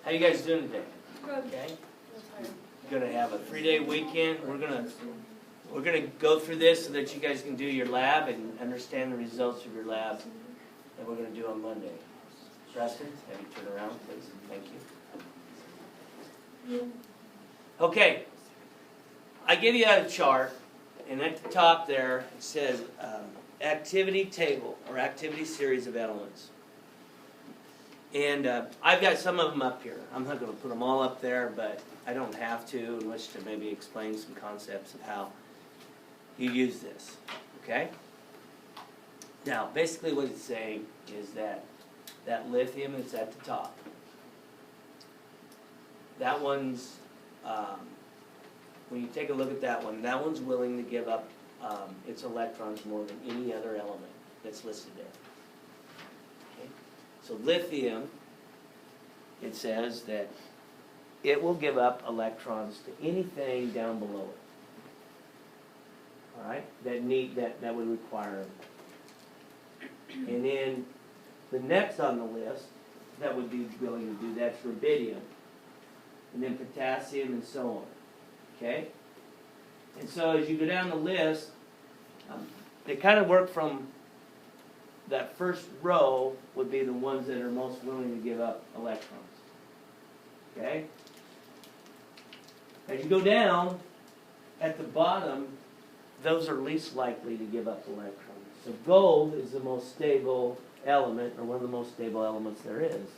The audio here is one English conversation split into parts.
How you guys doing today? Good. Okay. We're gonna have a 3-day weekend. We're gonna go through this so that you guys can do your lab and understand the results of your lab that we're gonna do on Monday. Preston, have you turn around, please? Thank you. Okay. I give you a chart, and at the top there it says activity table or activity series of elements. And I've got some of them up here. I'm not going to put them all up there, but I don't have to, unless to maybe explain some concepts of how you use this. Okay? Now, basically what it's saying is that lithium is at the top. That one's, when you take a look at that one's willing to give up its electrons more than any other element that's listed there. So lithium, it says that it will give up electrons to anything down below it. All right, that would require them. And then the next on the list that would be willing to do that's rubidium, and then potassium, and so on. Okay, and so as you go down the list, they kind of work from. That first row would be the ones that are most willing to give up electrons. Okay? As you go down, at the bottom, those are least likely to give up electrons. So gold is the most stable element, or one of the most stable elements there is.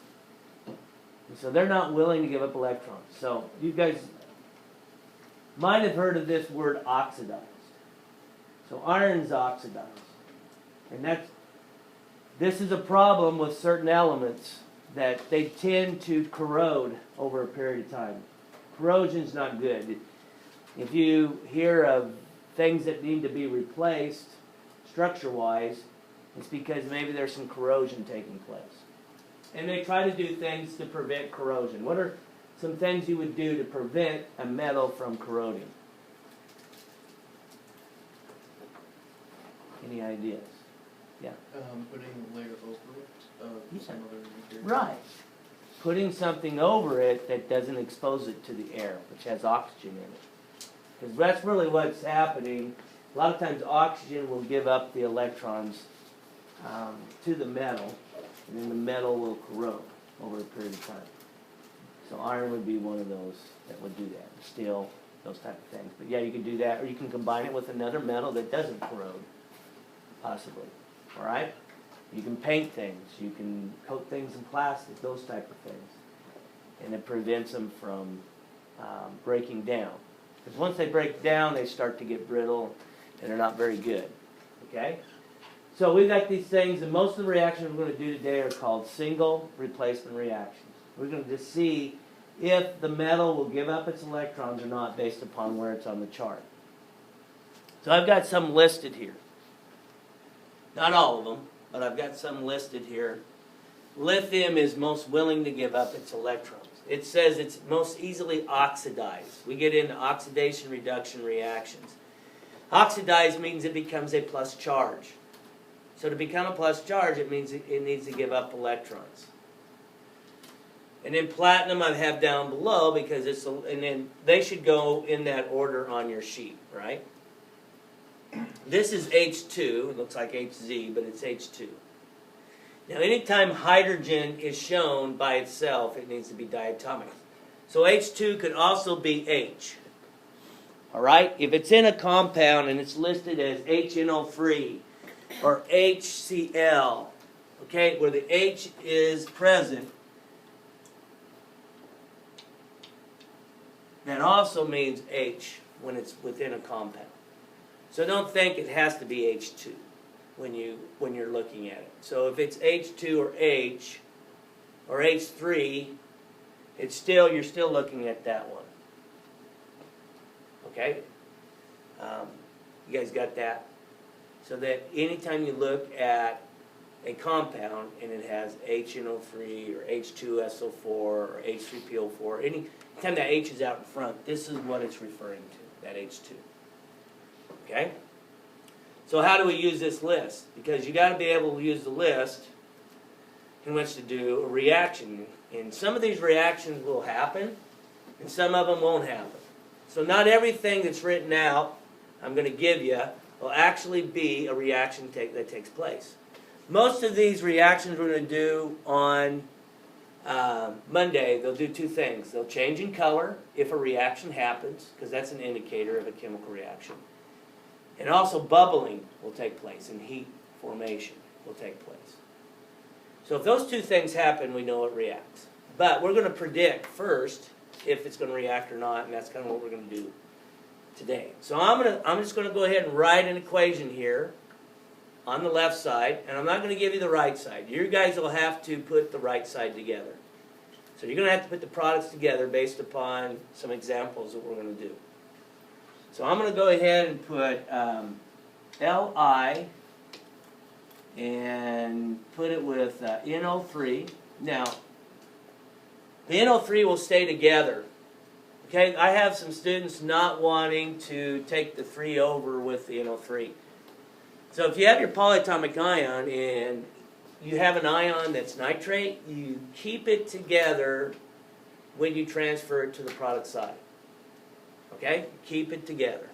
And so they're not willing to give up electrons. So you guys might have heard of this word oxidized. So iron's oxidized. And this is a problem with certain elements that they tend to corrode over a period of time. Corrosion's not good. If you hear of things that need to be replaced structure-wise, it's because maybe there's some corrosion taking place. And they try to do things to prevent corrosion. What are some things you would do to prevent a metal from corroding? Any ideas? Yeah. Putting a layer over it of some other material. Right. Putting something over it that doesn't expose it to the air, which has oxygen in it. Because that's really what's happening. A lot of times oxygen will give up the electrons to the metal, and then the metal will corrode over a period of time. So iron would be one of those that would do that. Steel, those type of things. But yeah, you can do that, or you can combine it with another metal that doesn't corrode, possibly. All right? You can paint things. You can coat things in plastic, those type of things. And it prevents them from breaking down. Because once they break down, they start to get brittle, and they're not very good. Okay? So we've got these things, and most of the reactions we're going to do today are called single replacement reactions. We're going to just see if the metal will give up its electrons or not based upon where it's on the chart. So I've got some listed here. Not all of them, but I've got some listed here. Lithium is most willing to give up its electrons. It says it's most easily oxidized. We get into oxidation reduction reactions. Oxidized means it becomes a plus charge. So to become a plus charge, it means it needs to give up electrons. And then platinum I have down below because and then they should go in that order on your sheet, right? This is H2, it looks like HZ, but it's H2. Now anytime hydrogen is shown by itself, it needs to be diatomic. So H2 could also be H. Alright? If it's in a compound and it's listed as HNO3 or HCl, okay, where the H is present, that also means H when it's within a compound. So don't think it has to be H2 when you're looking at it. So if it's H2 or H or H3, you're still looking at that one. Okay? You guys got that? So that anytime you look at a compound and it has HNO3 or H2SO4 or H3PO4, anytime that H is out in front, this is what it's referring to, that H2. Okay? So how do we use this list? Because you got to be able to use the list He wants to do a reaction. And some of these reactions will happen, and some of them won't happen. So not everything that's written out, I'm going to give you, will actually be a reaction that takes place. Most of these reactions we're going to do on Monday, they'll do two things. They'll change in color if a reaction happens, because that's an indicator of a chemical reaction. And also bubbling will take place, and heat formation will take place. So if those two things happen, we know it reacts. But we're going to predict first if it's going to react or not, and that's kind of what we're going to do today. So I'm just going to go ahead and write an equation here on the left side, and I'm not going to give you the right side. You guys will have to put the right side together. So you're going to have to put the products together based upon some examples that we're going to do. So I'm going to go ahead and put Li and put it with NO3. Now, the NO3 will stay together. Okay, I have some students not wanting to take the 3 over with the NO3. So if you have your polyatomic ion and you have an ion that's nitrate, you keep it together when you transfer it to the product side. Okay, keep it together.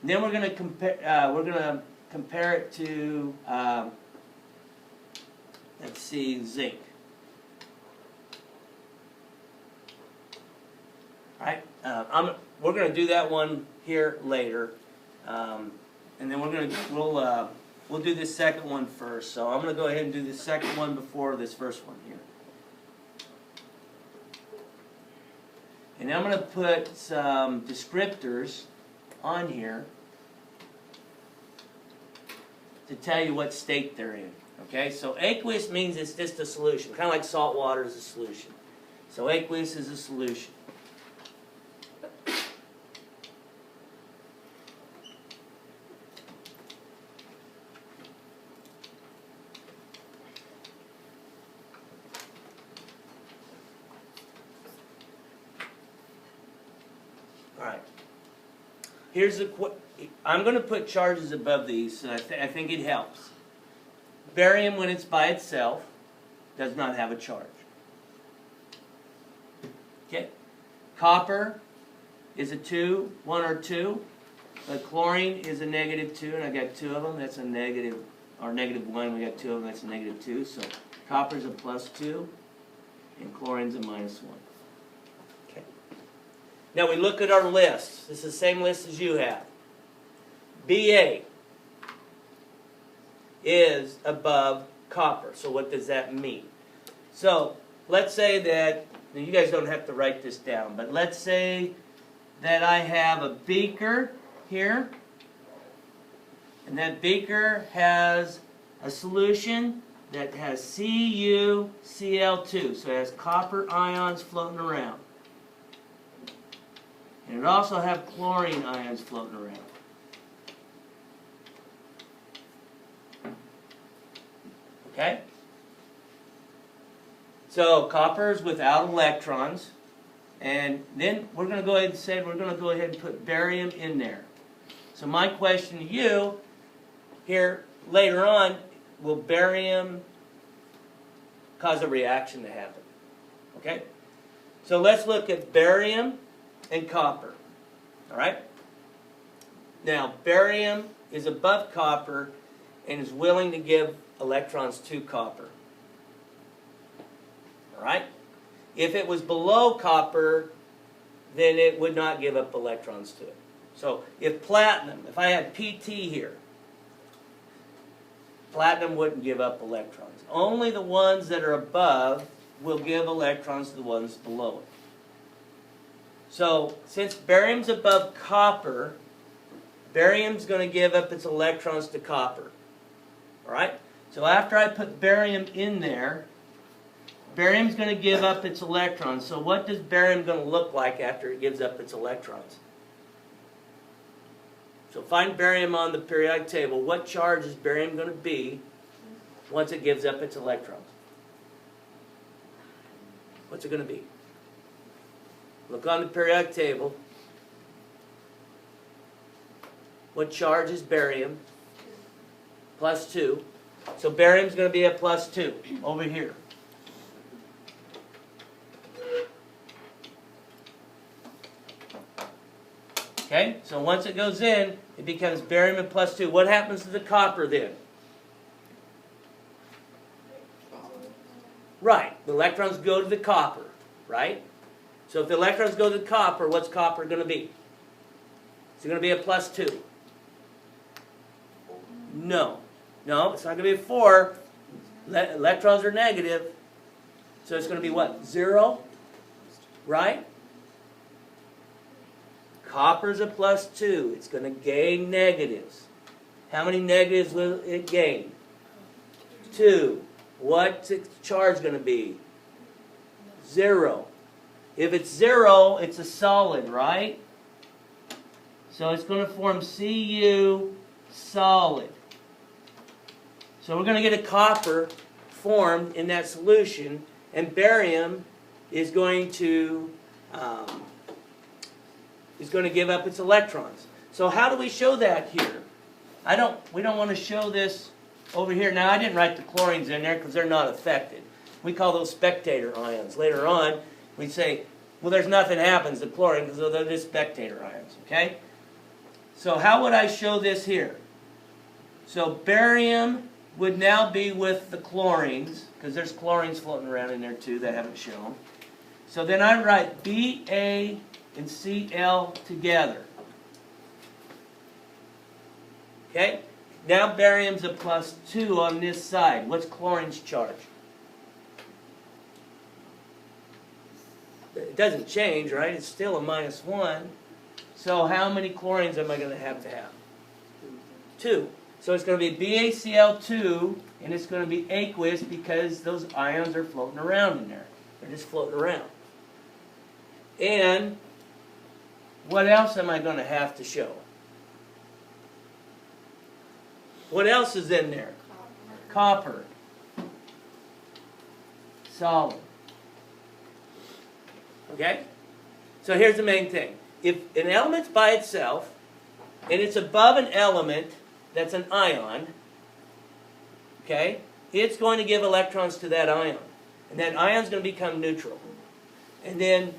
And then we're going to compare it to let's see, zinc. All right, we're going to do that one here later, and then we'll do this second one first. So I'm going to go ahead and do the second one before this first one here. And I'm going to put some descriptors on here to tell you what state they're in. Okay, so aqueous means it's just a solution, kind of like salt water is a solution. So aqueous is a solution. Alright, I'm going to put charges above these, so I think it helps. Barium, when it's by itself, does not have a charge. Okay, copper is a 2, 1 or 2. The chlorine is a -2, and I got 2 of them. That's a negative, or -1. We got 2 of them. That's a -2. So copper is a +2, and chlorine's a -1. Okay. Now we look at our list. This is the same list as you have. Ba is above copper. So what does that mean? So let's say that, now you guys don't have to write this down, but let's say that I have a beaker here, and that beaker has a solution that has CuCl2, so it has copper ions floating around. And it also has chlorine ions floating around. Okay? So copper is without electrons, and then we're going to go ahead and say we're going to go ahead and put barium in there. So my question to you here later on, will barium cause a reaction to happen? Okay? So let's look at barium and copper. All right? Now, barium is above copper and is willing to give electrons to copper. All right? If it was below copper, then it would not give up electrons to it. So if platinum, if I had PT here, platinum wouldn't give up electrons. Only the ones that are above will give electrons to the ones below it. So since barium's above copper, barium's going to give up its electrons to copper. All right? So after I put barium in there, barium's going to give up its electrons. So what does barium going to look like after it gives up its electrons? So find barium on the periodic table. What charge is barium going to be once it gives up its electrons? What's it going to be? Look on the periodic table. What charge is barium? +2. So barium's going to be a +2 over here. Okay, so once it goes in, it becomes barium and +2. What happens to the copper then? Right, the electrons go to the copper, right? So if the electrons go to the copper, what's copper going to be? Is it going to be a +2? No. No, it's not going to be a 4. Electrons are negative. So it's going to be what? 0? Right? Copper's a +2. It's going to gain negatives. How many negatives will it gain? 2. What's its charge going to be? 0. If it's 0, it's a solid, right? So it's going to form Cu solid. So we're going to get a copper formed in that solution, and barium is going to give up its electrons. So how do we show that here? We don't want to show this over here. Now I didn't write the chlorines in there because they're not affected. We call those spectator ions. Later on, we say, well, there's nothing happens to chlorine because they're just spectator ions. Okay? So how would I show this here? So barium would now be with the chlorines, because there's chlorines floating around in there too that I haven't shown. So then I write Ba and Cl together. Okay? Now barium's a +2 on this side. What's chlorine's charge? It doesn't change, right? It's still a -1. So how many chlorines am I going to have? 2. So it's going to be BaCl2, and it's going to be aqueous because those ions are floating around in there. They're just floating around. And what else am I going to have to show? What else is in there? Copper. Solid. Okay? So here's the main thing. If an element's by itself, and it's above an element that's an ion, okay, it's going to give electrons to that ion. And that ion's going to become neutral. And then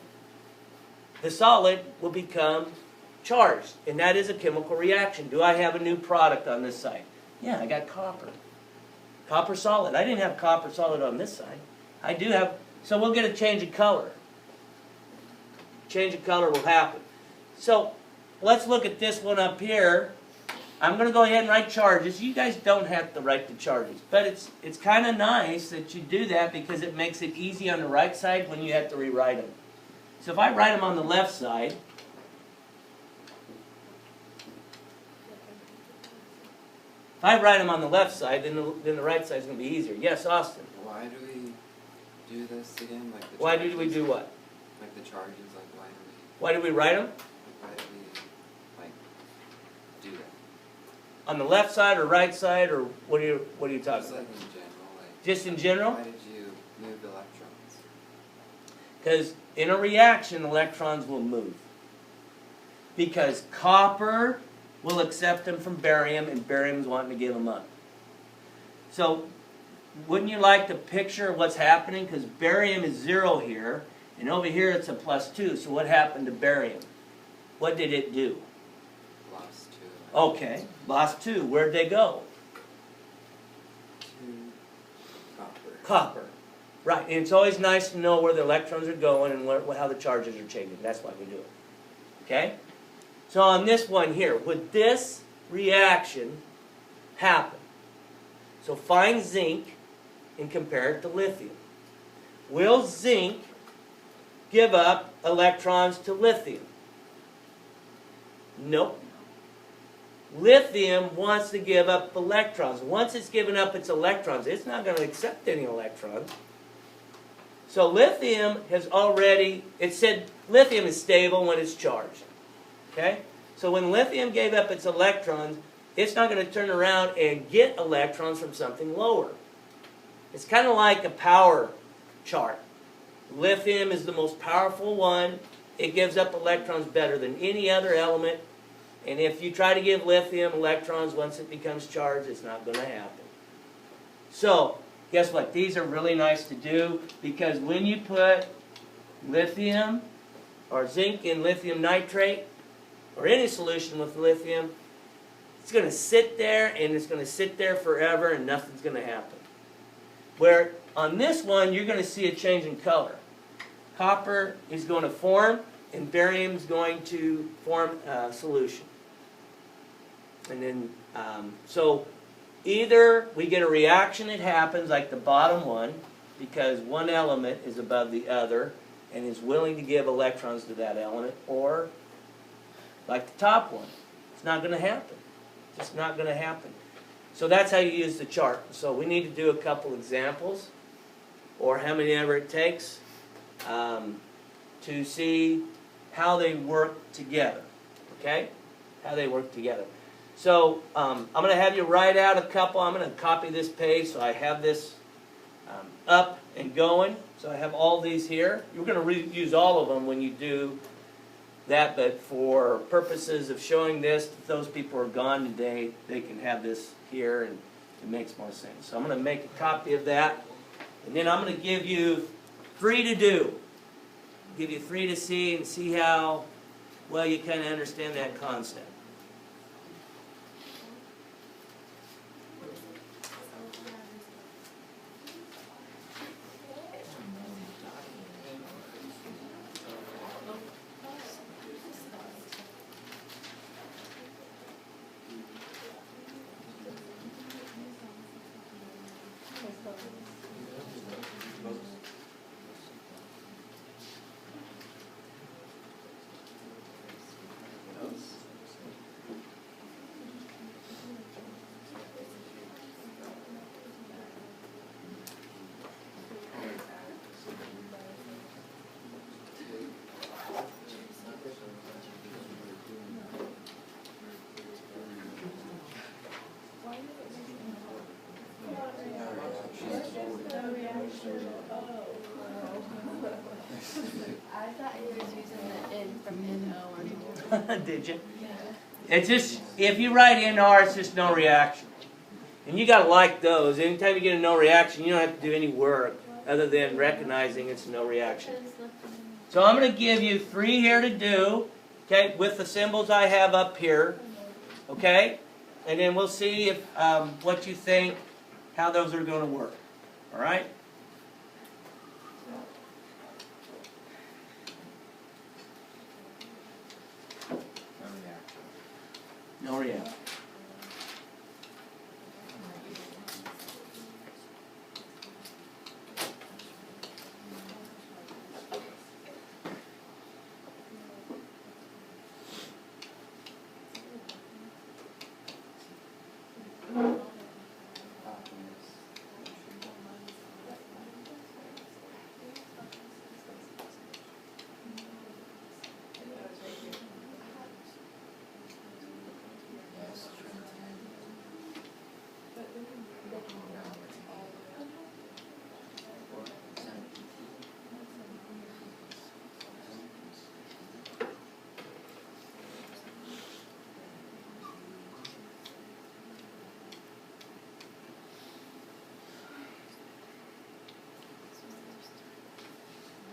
the solid will become charged. And that is a chemical reaction. Do I have a new product on this side? Yeah, I got copper. Copper solid. I didn't have copper solid on this side. I do have, so we'll get a change of color. Change of color will happen. So let's look at this one up here. I'm going to go ahead and write charges. You guys don't have to write the charges, but it's kind of nice that you do that because it makes it easy on the right side when you have to rewrite them. So if I write them on the left side, then the right side is going to be easier. Yes, Austin. Why do we do this again? Like the Why charges? do we do what? Like the charges. Like Why do we write them? why do we like do that? On the left side or right side, or what are you talking Just about? like in general. Like Just in general? why did you move the electrons? Because in a reaction, electrons will move. Because copper will accept them from barium, and barium's wanting to give them up. So, wouldn't you like to picture what's happening? Because barium is 0 here, and over here it's a +2. So what happened to barium? What did it do? Lost two. Okay, lost 2. Where'd they go? To copper. Copper. Right, and it's always nice to know where the electrons are going and how the charges are changing. That's why we do it. Okay? So on this one here, would this reaction happen? So find zinc and compare it to lithium. Will zinc give up electrons to lithium? Nope. Lithium wants to give up electrons. Once it's given up its electrons, it's not going to accept any electrons. So lithium has already, it said lithium is stable when it's charged. Okay? So when lithium gave up its electrons, it's not going to turn around and get electrons from something lower. It's kind of like a power chart. Lithium is the most powerful one. It gives up electrons better than any other element. And if you try to give lithium electrons once it becomes charged, it's not going to happen. So, guess what? These are really nice to do because when you put lithium or zinc in lithium nitrate or any solution with lithium, it's going to sit there and it's going to sit there forever and nothing's going to happen. Where on this one, you're going to see a change in color. Copper is going to form and barium is going to form a solution. And then, so either we get a reaction that happens like the bottom one because one element is above the other and is willing to give electrons to that element, or like the top one. It's not going to happen. It's just not going to happen. So that's how you use the chart. So we need to do a couple examples, or how many ever it takes, to see how they work together. Okay? How they work together. So I'm going to have you write out a couple. I'm going to copy this page so I have this up and going. So I have all these here. You're going to use all of them when you do that, but for purposes of showing this, if those people are gone today, they can have this here and it makes more sense. So I'm going to make a copy of that, and then I'm going to give you 3 to do. Give you 3 to see and see how well you kind of understand that concept. I thought you were using the N from NO or Did you? yeah. It's just, if you write NR, it's just no reaction. And you got to like those. Anytime you get a no reaction, you don't have to do any work other than recognizing it's no reaction. So I'm going to give you 3 here to do, okay, with the symbols I have up here, okay? And then we'll see if what you think, how those are going to work. All right? No reaction.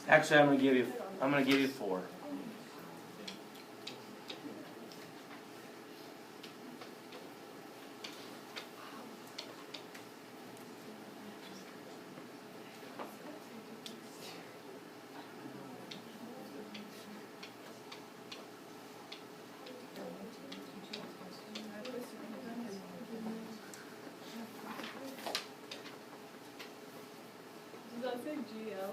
Actually, I'm going to give you 4. Does that say GL?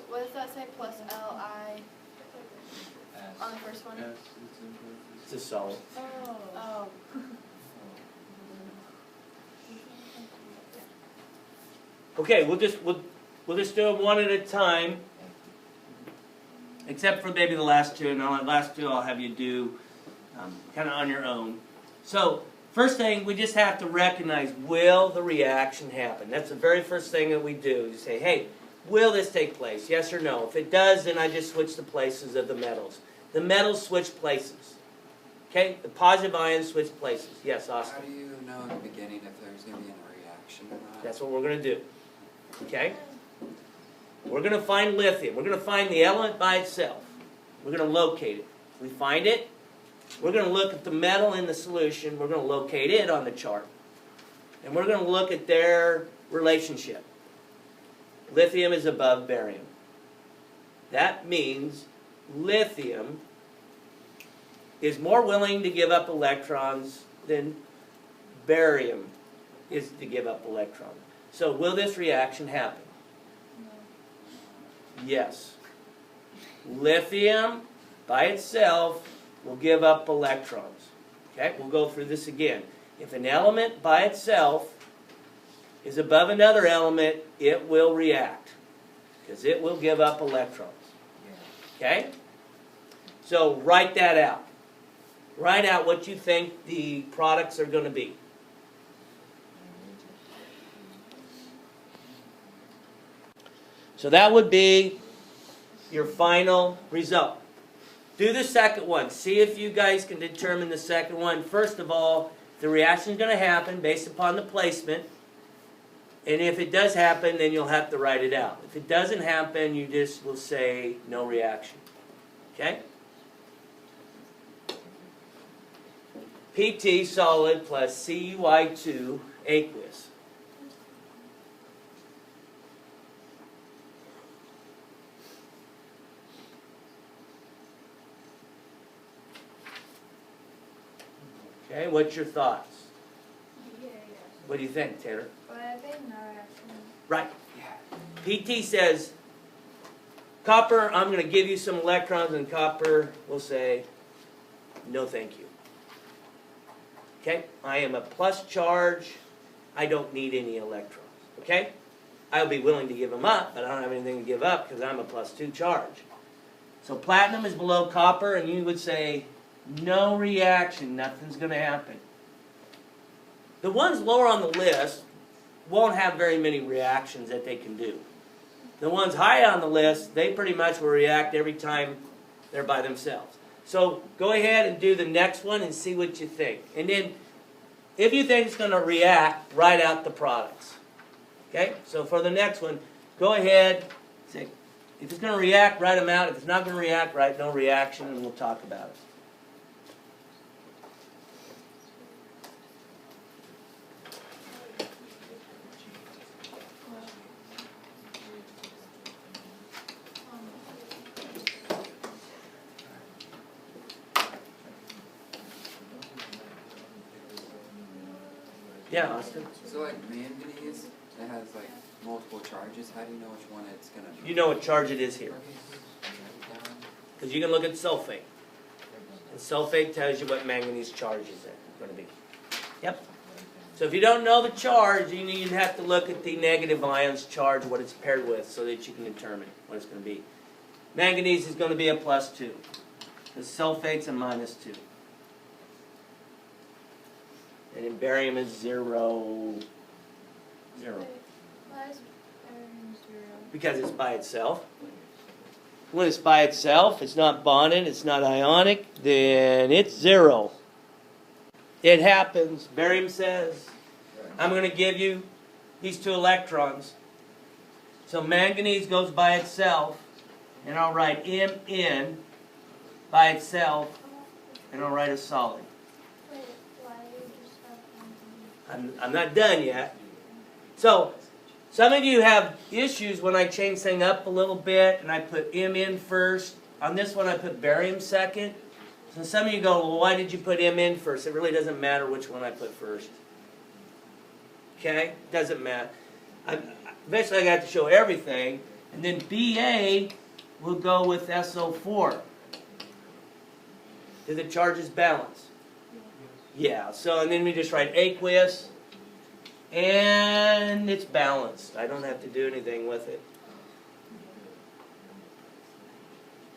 What does that say plus LI on the first one? It's a solid. Oh. Okay, we'll just do them one at a time, except for maybe the last 2, and on the last 2 I'll have you do kind of on your own. So first thing, we just have to recognize, will the reaction happen? That's the very first thing that we do. You say, hey, will this take place? Yes or no? If it does, then I just switch the places of the metals. the metals switch places. Okay, the positive ions switch places. Yes, How Austin. do you know in the beginning if there's going to be a reaction or not? That's what we're going to do. Okay? We're going to find lithium. We're going to find the element by itself. We're going to locate it. We find it. We're going to look at the metal in the solution. We're going to locate it on the chart. And we're going to look at their relationship. Lithium is above barium. That means lithium is more willing to give up electrons than barium is to give up electrons. So will this reaction happen? Yes. Lithium by itself will give up electrons. Okay, we'll go through this again. If an element by itself is above another element, it will react because it will give up electrons. Okay? So write that out. Write out what you think the products are going to be. So that would be your final result. Do the second one. See if you guys can determine the second one. First of all, the reaction is going to happen based upon the placement. And if it does happen, then you'll have to write it out. If it doesn't happen, you just will say no reaction. Okay? PT solid plus CuI2 aqueous. Okay, what's your thoughts? Yeah. What do you think, Taylor? But I think no reaction. Right. PT says, copper, I'm going to give you some electrons, and copper will say, no thank you. Okay? I am a plus charge. I don't need any electrons. Okay? I'll be willing to give them up, but I don't have anything to give up because I'm a plus 2 charge. So platinum is below copper, and you would say, no reaction, nothing's going to happen. The ones lower on the list won't have very many reactions that they can do. The ones high on the list, they pretty much will react every time they're by themselves. So go ahead and do the next one and see what you think. And then, if you think it's going to react, write out the products. Okay? So for the next one, go ahead, say, if it's going to react, write them out. If it's not going to react, write no reaction, and we'll talk about it. Yeah, Austin. So like manganese, it has like multiple charges. How do you know which one it's going to be? You know what charge it is here. Because you can look at sulfate. And sulfate tells you what manganese charge is going to be. Yep. So if you don't know the charge, you'd have to look at the negative ions charge, what it's paired with, so that you can determine what it's going to be. Manganese is going to be a plus 2. The sulfate's a minus 2. And then barium is 0. Why is barium 0? Because it's by itself. When it's by itself, it's not bonded, it's not ionic, then it's 0. It happens. Barium says, I'm going to give you these 2 electrons. So manganese goes by itself, and I'll write Mn by itself, and I'll write a solid. Wait, why do you just have manganese? I'm not done yet. So, some of you have issues when I change things up a little bit, and I put Mn first. On this one, I put barium second. So some of you go, well, why did you put Mn first? It really doesn't matter which one I put first. Okay? Doesn't matter. Eventually, I got to show everything. And then Ba will go with SO4. Do the charges balance? Yeah. So, and then we just write aqueous. And it's balanced. I don't have to do anything with it.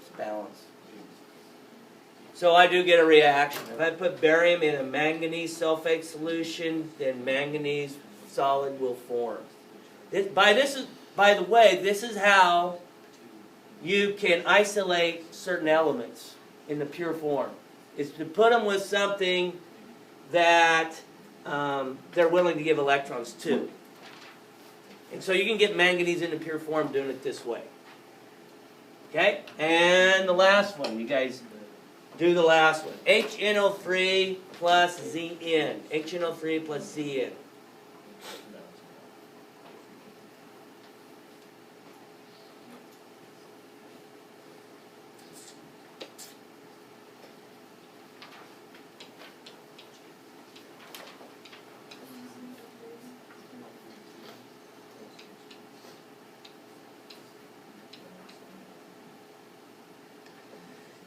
It's balanced. So I do get a reaction. If I put barium in a manganese sulfate solution, then manganese solid will form. By the way, this is how you can isolate certain elements in the pure form. Is to put them with something that they're willing to give electrons to. And so you can get manganese in the pure form doing it this way. Okay? And the last one, you guys do the last one. HNO3 plus Zn. HNO3 plus Zn.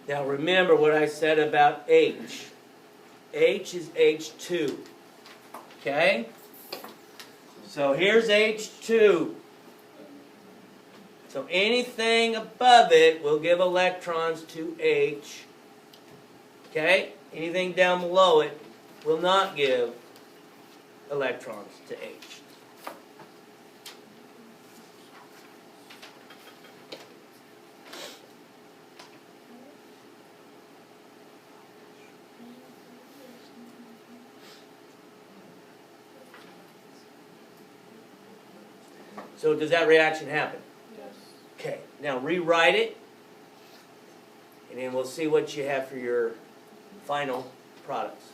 Now remember what I said about H. H is H2. Okay? So here's H2. So anything above it will give electrons to H. Okay? Anything down below it will not give electrons to H. So does that reaction happen? Yes. Okay, now rewrite it, and then we'll see what you have for your final products.